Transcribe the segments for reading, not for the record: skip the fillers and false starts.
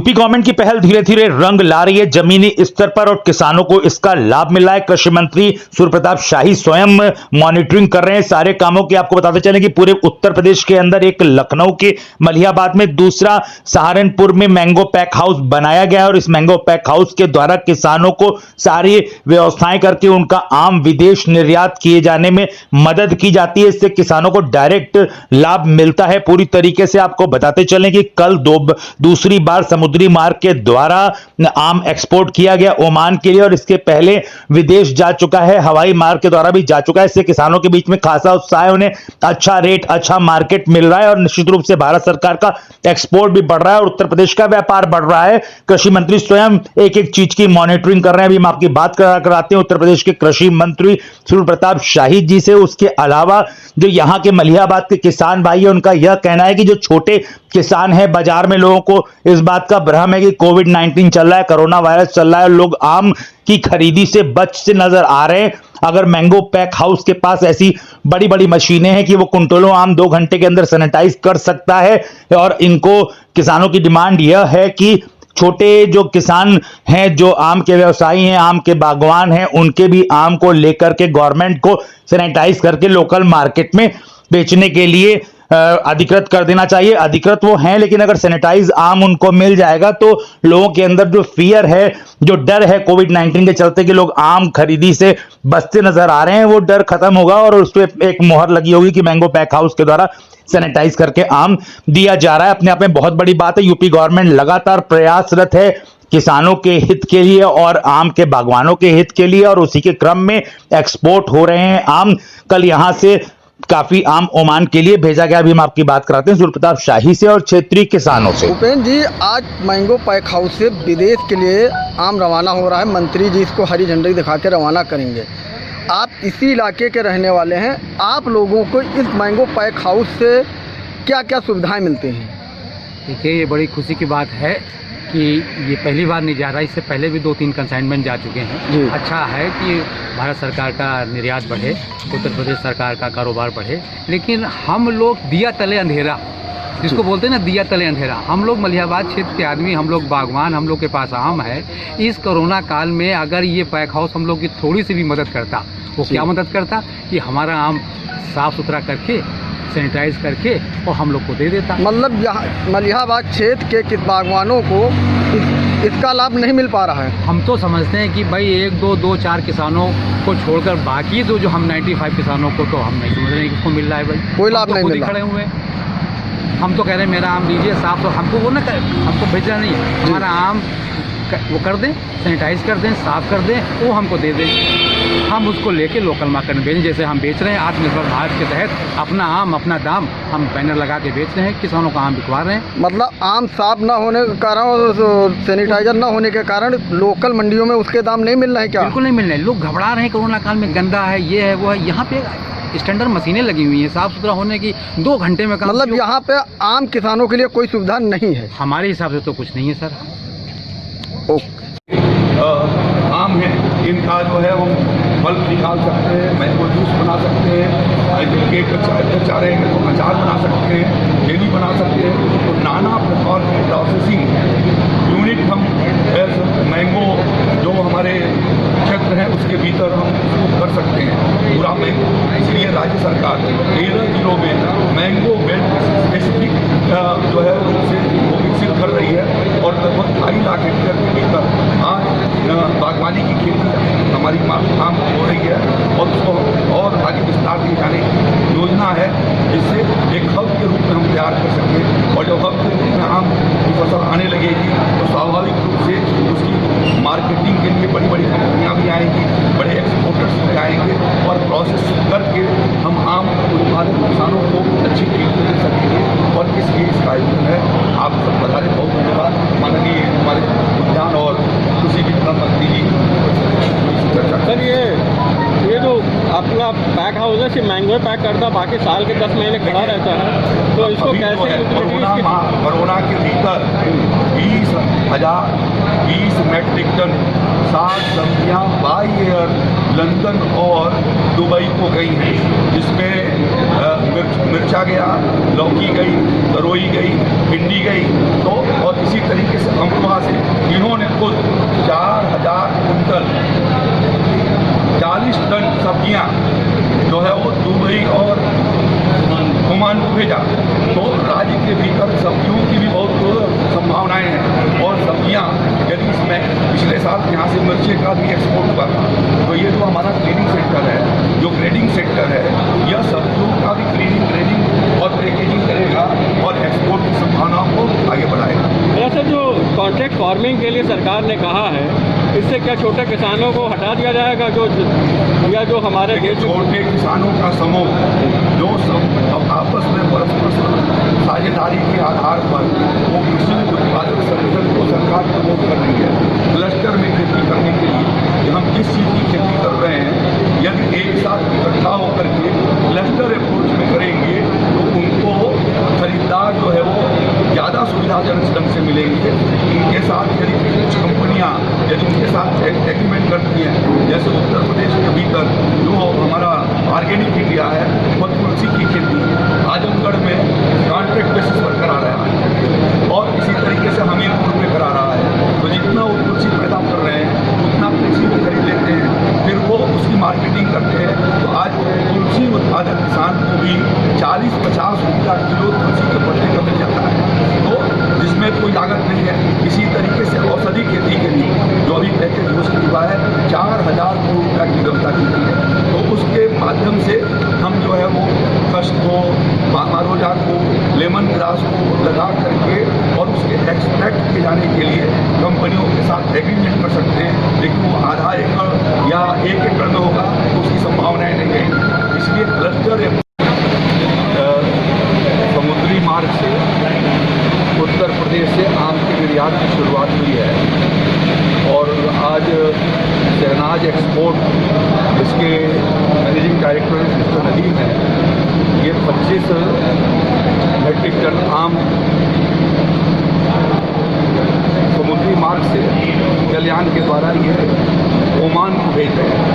UP government की पहल धीरे धीरे रंग ला रही है जमीनी स्तर पर और किसानों को इसका लाभ मिल रहा है। कृषि मंत्री सूर्य प्रताप शाही स्वयं मॉनिटरिंग कर रहे हैं सारे कामों की। आपको बताते चलें कि पूरे उत्तर प्रदेश के अंदर एक लखनऊ के मलिहाबाद में, दूसरा सहारनपुर में मैंगो पैक हाउस बनाया गया है और इस मैंगो पैक हाउस के द्वारा किसानों को सारी व्यवस्थाएं करके उनका आम विदेश निर्यात किए जाने में मदद की जाती है। इससे किसानों को डायरेक्ट लाभ मिलता है पूरी तरीके से। आपको बताते चलें कि कल दूसरी बार समुद्री मार्ग के द्वारा आम एक्सपोर्ट किया गया ओमान के लिए और इसके पहले विदेश जा चुका है, हवाई मार्ग के द्वारा भी जा चुका है। इससे किसानों के बीच में खासा उत्साह है, उन्हें अच्छा रेट, अच्छा मार्केट मिल रहा है और निश्चित रूप से भारत सरकार का एक्सपोर्ट भी बढ़ रहा है और उत्तर प्रदेश का व्यापार बढ़ रहा है। कृषि मंत्री स्वयं एक एक चीज की मॉनिटरिंग कर रहे हैं। अभी हम आपकी बात कराते हैं उत्तर प्रदेश के कृषि मंत्री सूर्य प्रताप शाही जी से। उसके अलावा जो यहां के मलिहाबाद के किसान भाई है, उनका यह कहना है कि जो छोटे किसान है, बाजार में लोगों को इस बात का भ्रम है कि कोविड-19 चल रहा है, कोरोना वायरस चल रहा है, लोग आम की खरीदी से बचते नजर आ रहे हैं। अगर मैंगो पैक हाउस के पास ऐसी बड़ी बड़ी मशीनें हैं कि वो कुंटलों आम 2 घंटे के अंदर सैनिटाइज कर सकता है और इनको किसानों की डिमांड यह है कि छोटे जो किसान हैं, जो आम के व्यवसायी हैं, आम के बागवान हैं, उनके भी आम को लेकर के गवर्नमेंट को सैनिटाइज करके लोकल मार्केट में बेचने के लिए अधिकृत कर देना चाहिए। अधिकृत वो हैं, लेकिन अगर सैनिटाइज आम उनको मिल जाएगा तो लोगों के अंदर जो फियर है, जो डर है कोविड-19 के चलते कि लोग आम खरीदी से बचते नजर आ रहे हैं, वो डर खत्म होगा और उस पर एक मोहर लगी होगी कि मैंगो पैक हाउस के द्वारा सैनिटाइज करके आम दिया जा रहा है। अपने आप में बहुत बड़ी बात है। यूपी गवर्नमेंट लगातार प्रयासरत है किसानों के हित के लिए और आम के बागवानों के हित के लिए और उसी के क्रम में एक्सपोर्ट हो रहे हैं आम। कल यहां से काफी आम ओमान के लिए भेजा गया। अभी हम आपकी बात कराते हैं सूर्य प्रताप शाही से और क्षेत्रीय किसानों से। उपेंद्र जी, आज मैंगो पैक हाउस से विदेश के लिए आम रवाना हो रहा है। मंत्री जी इसको हरी झंडी दिखा के रवाना करेंगे। आप इसी इलाके के रहने वाले हैं, आप लोगों को इस मैंगो पैक हाउस से क्या क्या सुविधाएं मिलती हैं? देखिए, ये बड़ी खुशी की बात है कि ये पहली बार नहीं जा रहा, इससे पहले भी 2-3 कंसाइनमेंट जा चुके हैं। अच्छा है कि भारत सरकार का निर्यात बढ़े, उत्तर प्रदेश सरकार का कारोबार बढ़े, लेकिन हम लोग दिया तले अंधेरा, जिसको बोलते हैं ना, दिया तले अंधेरा, हम लोग मलिहाबाद क्षेत्र के आदमी, हम लोग बागवान, हम लोग के पास आम है। इस कोरोना काल में अगर ये पैक हाउस हम लोग की थोड़ी सी भी मदद करता, वो क्या मदद करता कि हमारा आम साफ़ सुथरा करके सैनिटाइज करके और हम लोग को दे देता। मतलब यहाँ मलिहाबाद क्षेत्र के किस बागवानों को इसका लाभ नहीं मिल पा रहा है? हम तो समझते हैं कि भाई 1-2-4 किसानों को छोड़कर बाकी जो हम 95 किसानों को तो हम नहीं समझ रहे हैं कि किसको मिल रहा है। भाई कोई लाभ नहीं मिल रहा। खड़े हुए हम तो कह रहे हैं मेरा आम लीजिए साफ, तो हमको वो ना हमको भेजना नहीं है, हमारा आम वो कर दें, सैनिटाइज कर दें, साफ़ कर दें, वो हमको दे दें, हम उसको लेके लोकल मार्केट में बेचें। जैसे हम बेच रहे हैं आत्मनिर्भर भारत के तहत, अपना आम अपना दाम हम बैनर लगा के बेच रहे हैं, किसानों का आम बिकवा रहे हैं। मतलब आम साफ ना होने के कारण, सैनिटाइजर ना होने के कारण लोकल मंडियों में उसके दाम नहीं मिल रहे हैं क्या? बिल्कुल नहीं मिल रहे हैं। लोग घबरा रहे हैं कोरोना काल में, गंदा है, ये है, वो है। यहाँ पे स्टैंडर्ड मशीनें लगी हुई हैं साफ़ सुथरा होने की, 2 घंटे में काम। मतलब यहाँ पे आम किसानों के लिए कोई सुविधा नहीं है? हमारे हिसाब से तो कुछ नहीं है सर। आम है, इनका जो है हम फल निकाल सकते हैं, मैंगो जूस बना सकते हैं, इनके चारे हैं तो अचार बना सकते हैं, जेली बना सकते हैं। तो नाना प्रकार की प्रोसेसिंग यूनिट हम मैंगो जो हमारे क्षेत्र हैं उसके भीतर हम उसको कर सकते हैं पूरा मैंगो। इसलिए राज्य सरकार 13 जिलों में मैंगो बेल्ट स्पेसिफिक जो है उनसे वो विकसित कर रही है और लगभग 2.5 लाख हेक्टेयर के भीतर आज बागवानी की खेती हमारी काम हो रही है और उसको और आगे विस्तार दिए जाने की योजना है, जिससे एक हब के रूप में हम तैयार कर सकें। और जब हब के रूप में आम की फसल आने लगेगी तो स्वाभाविक रूप से उसकी मार्केटिंग के लिए बड़ी बड़ी कंपनियां भी आएंगी, बड़े एक्सपोर्टर्स भी आएंगे और प्रोसेस करके हम आम उत्पादक किसानों को अच्छी कीमत दे सकेंगे। और इसलिए इसका आयोजन है। आप सब बता रहे, बहुत धन्यवाद माननीय हमारे उद्यान और कृषि विज्ञान मंत्री जी। सर, ये जो अपना पैक हाउस है सिर्फ मैंगो पैक करता, बाकी साल के 10 महीने खड़ा रहता है, तो इसको कैसे? कोरोना के भीतर 20 मेट्रिक टन 60 सब्जियाँ बाई एयर लंदन और दुबई को गई हैं, जिसमें मिर्चा गया, लौकी गई, तरोई गई, भिंडी गई। तो और इसी तरीके से अमरोहा से इन्होंने खुद 4000 कुंटल 40 टन सब्जियाँ जो है वो दुबई और ओमान को भेजा। तो राज्य के भीतर सब्जियों की भी बहुत संभावनाएं हैं, और सब्जियां यदि इसमें पिछले साल यहाँ से मिर्ची का भी एक्सपोर्ट हुआ था, तो ये जो हमारा क्लीनिंग सेक्टर है, जो ग्रेडिंग सेक्टर है, यह सब्जियों का भी क्लीनिंग, ग्रेडिंग और पैकेजिंग करेगा और एक्सपोर्ट की संभावनाओं को आगे बढ़ाएगा। सर, जो कॉन्ट्रैक्ट फार्मिंग के लिए सरकार ने कहा है, इससे क्या छोटे किसानों को हटा दिया जाएगा, जो हमारे छोटे किसानों का समूह जो सब आपस में परस्पर साझेदारी के आधार पर वो कृषि उत्पादक संगठन को सरकार प्रमोट कर रही है क्लस्टर में खेती करने के लिए कि हम जिस चीज़ की खेती कर रहे हैं यदि एक साथ इकट्ठा होकर के क्लस्टर अप्रोच में करेंगे तो उनको खरीदार जो है वो ज़्यादा सुविधाजनक ढंग से मिलेंगे। उनके साथ यदि कुछ कंपनियाँ यदि उनके साथ एग्रीमेंट करती हैं, जैसे उत्तर प्रदेश के भीतर जो हमारा ऑर्गेनिक इंडिया है वो तुलसी की खेती आजमगढ़ में कॉन्ट्रैक्ट बेसिस पर करा रहा है और इसी तरीके से हमीरपुर में करा रहा है। तो जितना वो तुलसी पैदा कर रहे हैं उतना तुलसी भी खरीद लेते हैं, फिर वो उसकी मार्केटिंग करते हैं। तो आज तुलसी उत्पादक किसान को भी 40-50 रुपया किलो तुलसी के पत्ते का मिल जाता है, तो जिसमें कोई लागत नहीं है। इसी तरीके से औषधि खेती के लिए जो अभी पैकेज घोषित हुआ है 4000 करोड़ रुपया की व्यवस्था की गई है, तो उसके माध्यम से हम जो है वो कष्ट को, मारोजा को, लेमन ग्रास को लगा करके और उसके एक्सट्रैक्ट किए जाने के लिए कंपनियों के साथ एग्रीमेंट कर सकते हैं, लेकिन वो आधा एकड़ या 1 एकड़ में होगा तो उसकी संभावनाएं नहीं रहेंगी। इसलिए क्लस्टर समुद्री मार्ग से उत्तर प्रदेश से आम के निर्यात की शुरुआत हुई है और आज शहनाज एक्सपोर्ट इसके मैनेजिंग डायरेक्टर मिस्टर नदीम है, ये 25 मेट्रिक टन आम समुद्री मार्ग से जलयान के द्वारा ये ओमान को भेज रहे हैं।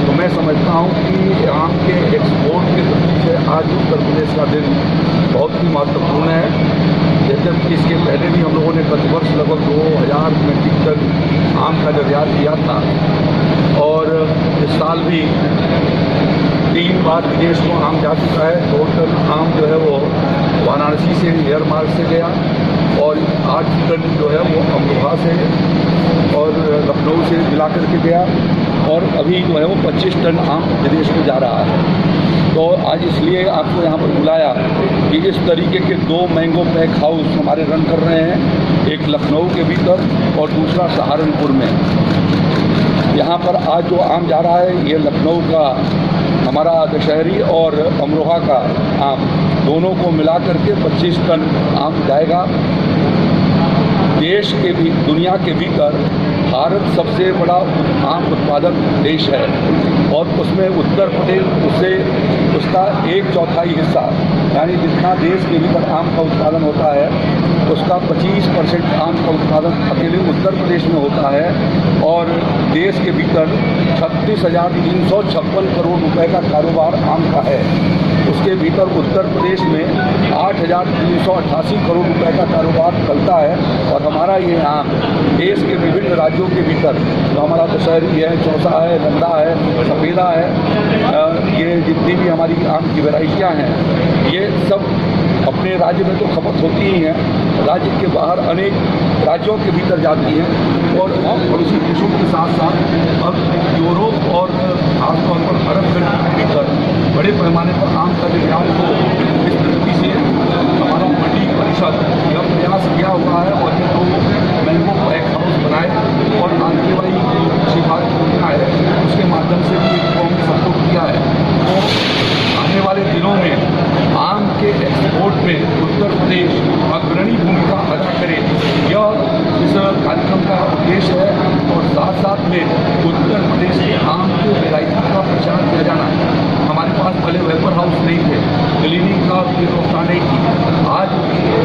तो मैं समझता हूँ कि आम के एक्सपोर्ट के दृष्टि से आज उत्तर प्रदेश का दिन बहुत ही महत्वपूर्ण है। जबकि इसके पहले भी हम लोगों ने गत वर्ष लगभग 2000 मेट्रिक टन आम का निर्यात किया था और इस साल भी 3 बार विदेश को आम जा चुका है। 2 टन आम जो है वो वाराणसी से एयर मार्ग से गया और 8 टन जो है वो अमरोहा से और लखनऊ से मिला करके गया और अभी जो है वो 25 टन आम विदेश को जा रहा है। तो आज इसलिए आपको यहाँ पर बुलाया कि इस तरीके के 2 मैंगो पैक हाउस हमारे रन कर रहे हैं, एक लखनऊ के भीतर और दूसरा सहारनपुर में। यहाँ पर आज जो आम जा रहा है ये लखनऊ का हमारा दशहरी और अमरोहा का आम दोनों को मिला करके 25 टन आम जाएगा। देश के भी दुनिया के भीतर भारत सबसे बड़ा आम उत्पादक देश है और उसमें उत्तर प्रदेश उसका 1/4 हिस्सा यानी जितना देश के भीतर आम का उत्पादन होता है उसका 25% आम का उत्पादन अकेले उत्तर प्रदेश में होता है और देश के भीतर 36,356 करोड़ रुपए का कारोबार आम का है। उसके भीतर उत्तर प्रदेश में 8,388 करोड़ रुपए का कारोबार चलता है और हमारा ये आम देश के विभिन्न राज्यों के भीतर जो हमारा दशहरी है, चौसा है, लंदा है, सफेदा है, ये जितनी भी हमारी आम की वैरायटियाँ हैं ये सब अपने राज्य में तो खपत होती ही हैं, राज्य के बाहर अनेक राज्यों के भीतर जाती हैं और पड़ोसी देशों के साथ साथ अब यूरोप और खासतौर पर अरब कंट्री के भीतर बड़े पैमाने पर आम का निर्यात हो। इस दृष्टि से हमारा मंडी परिषद यह प्रयास किया हुआ है और ये 2 मैंगो पैक हाउस बनाए और आगे वाली जो कृषि विभाग की योजना है उसके माध्यम से भी हमने सपोर्ट किया है। तो आने वाले दिनों में आम के एक्सपोर्ट में उत्तर प्रदेश अग्रणी भूमिका अदा करे, यह इस कार्यक्रम का उद्देश्य है और साथ साथ में उत्तर प्रदेश के आम के वैरायटी का प्रचार किया जाना है। हमारे पास पहले वेपर हाउस नहीं थे, क्लीनिंग का व्यवस्था नहीं थी। आज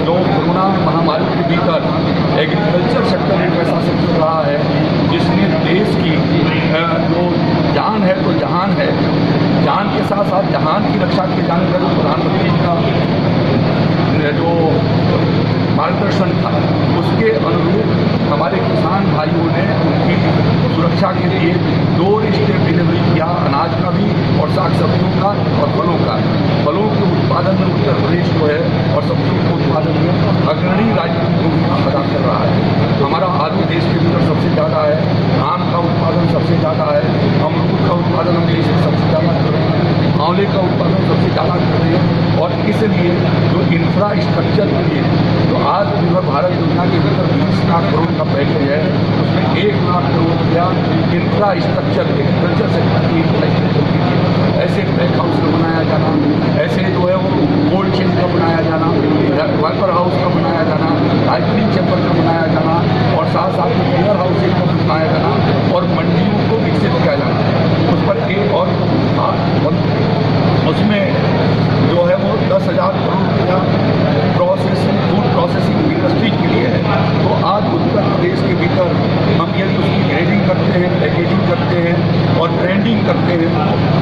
जो कोरोना महामारी के भीतर एग्रीकल्चर सेक्टर एक ऐसा सेक्टर रहा है जिसने देश की जो जान है तो जहान है, जान के साथ साथ जहान की रक्षा किए जाने का जो प्रधानमंत्री का जो मार्गदर्शन था उसके अनुरूप हमारे किसान भाइयों ने उनकी सुरक्षा के लिए डोर स्टेप डिलीवरी किया, अनाज का भी और साग सब्जियों का और फलों का। फलों के उत्पादन में उत्तर प्रदेश जो है और सब्जियों के उत्पादन में अग्रणी राज्य की भूमिका अदा कर रहा है। हमारा आलू देश के भीतर सबसे ज़्यादा है, आम का उत्पादन सबसे ज़्यादा है, अमरूद का उत्पादन हम देश में सबसे ज़्यादा कर रहे हैं, आंवले का उत्पादन सबसे ज़्यादा कर रहे हैं। और इसलिए जो इंफ्रास्ट्रक्चर के लिए जो आत्मनिर्भर भारत योजना के भीतर 20 लाख करोड़ का पैकेज है, उसमें 1 लाख करोड़ रुपया इंफ्रास्ट्रक्चर एग्रीकल्चर सेक्टर की इंफ्रास्ट्रक्चर के लिए ऐसे पैक हाउस का बनाया जाना, ऐसे जो है वो कोल्ड चेन का बनाया जाना, वेपर हाउस का बनाया जाना, राइटिंग चैम्बर का बनाया जाना और साथ साथ में वेयर हाउसिंग का बनाया जाना और मंडियों को विकसित किया जाना। उस पर एक और उसमें जो है वो 10,000 करोड़ रुपया प्रोसेसिंग फूड प्रोसेसिंग इंडस्ट्री के लिए है। तो आज उत्तर प्रदेश के भीतर हम यदि उसकी ग्रेडिंग करते हैं, पैकेजिंग करते हैं और ब्रांडिंग करते हैं,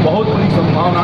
बहुत बड़ी संभावना